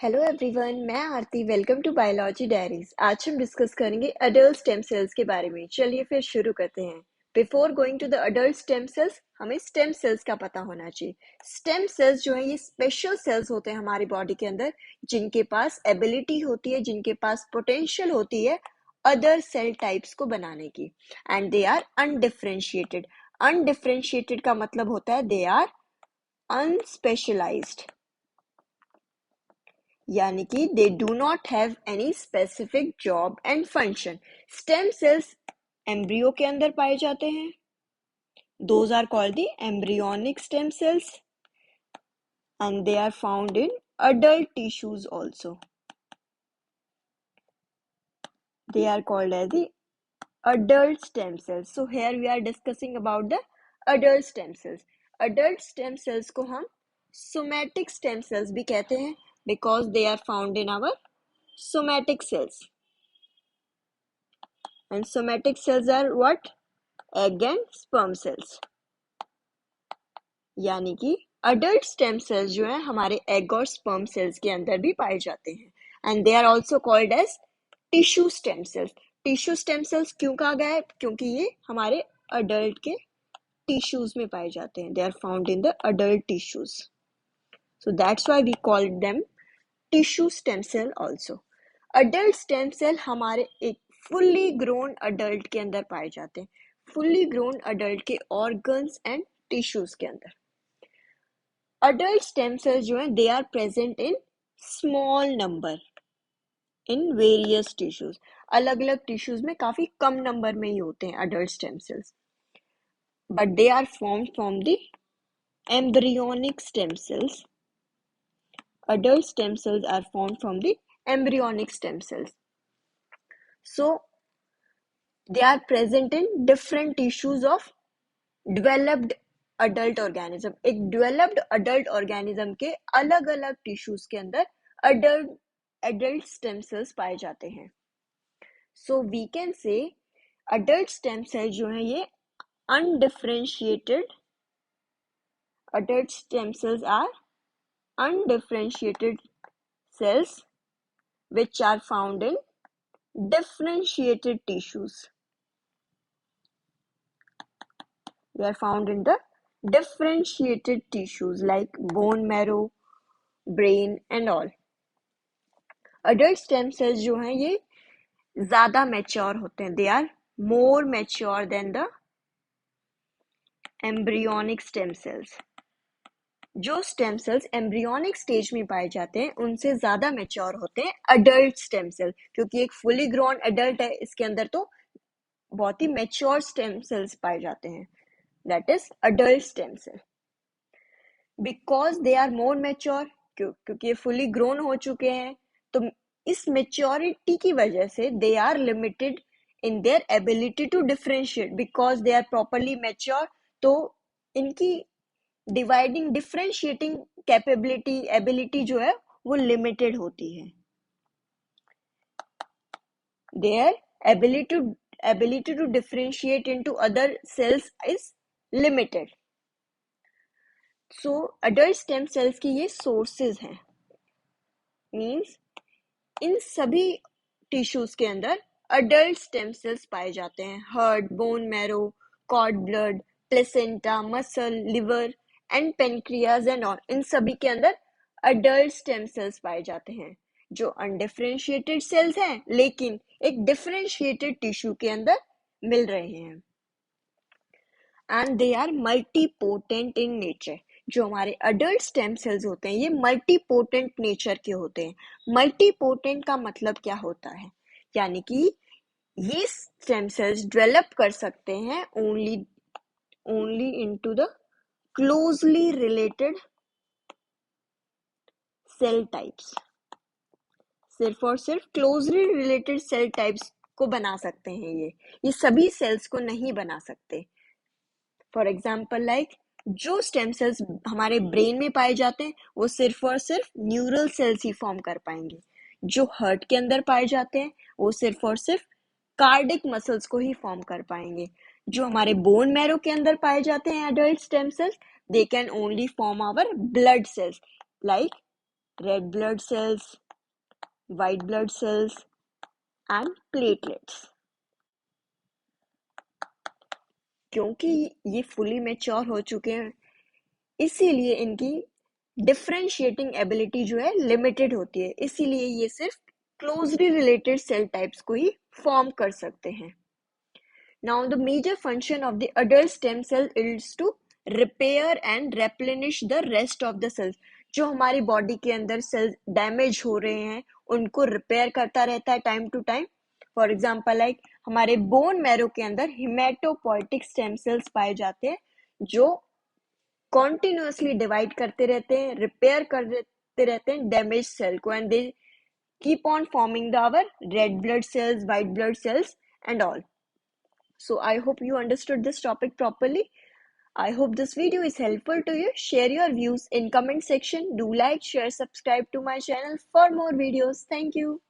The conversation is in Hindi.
हेलो एवरीवन, मैं Aarti. Welcome to biology diaries. आज हम डिस्कस करेंगे अडल्ट स्टेम सेल्स के बारे में। चलिए फिर शुरू करते हैं। Before going to the adult stem cells, हमें स्टेम सेल्स का पता होना चाहिए। स्टेम सेल्स जो है ये स्पेशल सेल्स होते हैं हमारी बॉडी के अंदर, जिनके पास एबिलिटी होती है, जिनके पास पोटेंशियल होती है अदर सेल टाइप्स को बनाने की। And they are undifferentiated. Undifferentiated का मतलब होता है दे आर अनस्पेशलाइज्ड, यानी कि they do not have any specific job and function. Stem cells embryo के अंदर पाए जाते हैं। Those are called the embryonic stem cells and they are found in adult tissues also. They are called as the adult stem cells. So here we are discussing about the adult stem cells. Adult stem cells को हम somatic stem cells भी कहते हैं because they are found in our somatic cells. And somatic cells are what? Egg and sperm cells. यानी कि adult stem cells जो है हमारे egg और sperm cells के अंदर भी पाए जाते हैं. And they are also called as tissue stem cells. Tissue stem cells क्यों कहा गया है? क्योंकि ये हमारे adult के tissues में पाए जाते हैं. They are found in the adult tissues. So that's why we call them tissue stem cell also. Adult stem cell हमारे एक fully grown adult के अंदर पाए जाते हैं. Fully grown adult के organs and tissues के अंदर. Adult stem cells जो हैं they are present in small number in various tissues. अलग अलग tissues में काफी कम नंबर में ही होते हैं adult stem cells. But they are formed from the embryonic stem cells. Adult stem cells are formed from the embryonic stem cells. So they are present in different tissues of developed adult organism. एक developed adult organism के अलग अलग tissues के अंदर adult stem cells पाए जाते हैं. So we can say adult stem cells जो हैं ये undifferentiated. Adult stem cells are undifferentiated cells which are found in differentiated tissues. They are found in the differentiated tissues like bone marrow, brain and all. Adult stem cells जो हैं ये ज़्यादा मैच्योर होते हैं. They are more mature than the embryonic stem cells. जो स्टेम सेल्स एम्ब्रियोनिक स्टेज में पाए जाते हैं उनसे ज़्यादा मैच्योर होते हैं अडल्ट स्टेम सेल, क्योंकि एक फुली ग्रोन अडल्ट है, इसके अंदर तो बहुत ही मैच्योर स्टेम सेल्स पाए जाते हैं. That is adult stem cell. Because they are more mature, क्योंकि ये fully grown हो चुके हैं, तो इस maturity की वजह से they are limited in their ability to differentiate. Because they are properly mature, तो इनकी dividing, differentiating capability, ability जो है वो limited होती है. Their ability to differentiate into other cells is limited. So adult stem cells की ये sources हैं. Means इन सभी tissues के अंदर adult stem cells पाए जाते हैं. Heart, bone marrow, cord blood, placenta, muscle, liver and pancreas and all, इन सभी के अंदर adult stem cells पाए जाते हैं जो undifferentiated cells हैं लेकिन एक differentiated tissue के अंदर मिल रहे हैं. And they are multipotent in nature. जो हमारे अडल्ट स्टेम सेल्स होते हैं ये मल्टीपोटेंट नेचर के होते हैं. मल्टीपोटेंट का मतलब क्या होता है? यानी कि ये स्टेम सेल्स डेवलप कर सकते हैं only into the closely related cell types. सिर्फ और सिर्फ क्लोजली रिलेटेड सेल टाइप्स को बना सकते हैं. ये सभी सेल्स को नहीं बना सकते. फॉर एग्जाम्पल लाइक जो स्टेम सेल्स हमारे ब्रेन में पाए जाते हैं वो सिर्फ और सिर्फ न्यूरल सेल्स ही फॉर्म कर पाएंगे. जो हार्ट के अंदर पाए जाते हैं वो सिर्फ और सिर्फ कार्डिक मसल्स को ही फॉर्म कर पाएंगे. जो हमारे बोन मैरो के अंदर पाए जाते हैं adult stem cells, they can only form our blood cells like red blood cells, white blood cells, and platelets. क्योंकि ये fully mature हो चुके हैं, इसीलिए इनकी डिफरेंशिएटिंग एबिलिटी जो है लिमिटेड होती है, इसीलिए ये सिर्फ क्लोजली रिलेटेड सेल टाइप्स को ही फॉर्म कर सकते हैं. Now, the major function of the adult stem cell is to repair and replenish the rest of the cells. जो हमारी बॉडी के अंदर सेल्स डैमेज हो रहे हैं उनको रिपेयर करता रहता है time to time. For example like हमारे बोन मैरो के अंदर हिमेटोपोइटिक स्टेम सेल्स पाए जाते हैं जो कॉन्टिन्यूसली डिवाइड करते रहते हैं, रिपेयर करते रहते हैं डैमेज सेल को, and they keep on forming the our red blood cells, white blood cells and all. So I hope you understood this topic properly. I hope this video is helpful to you. Share your views in comment section. Do like, share, subscribe to my channel for more videos. Thank you.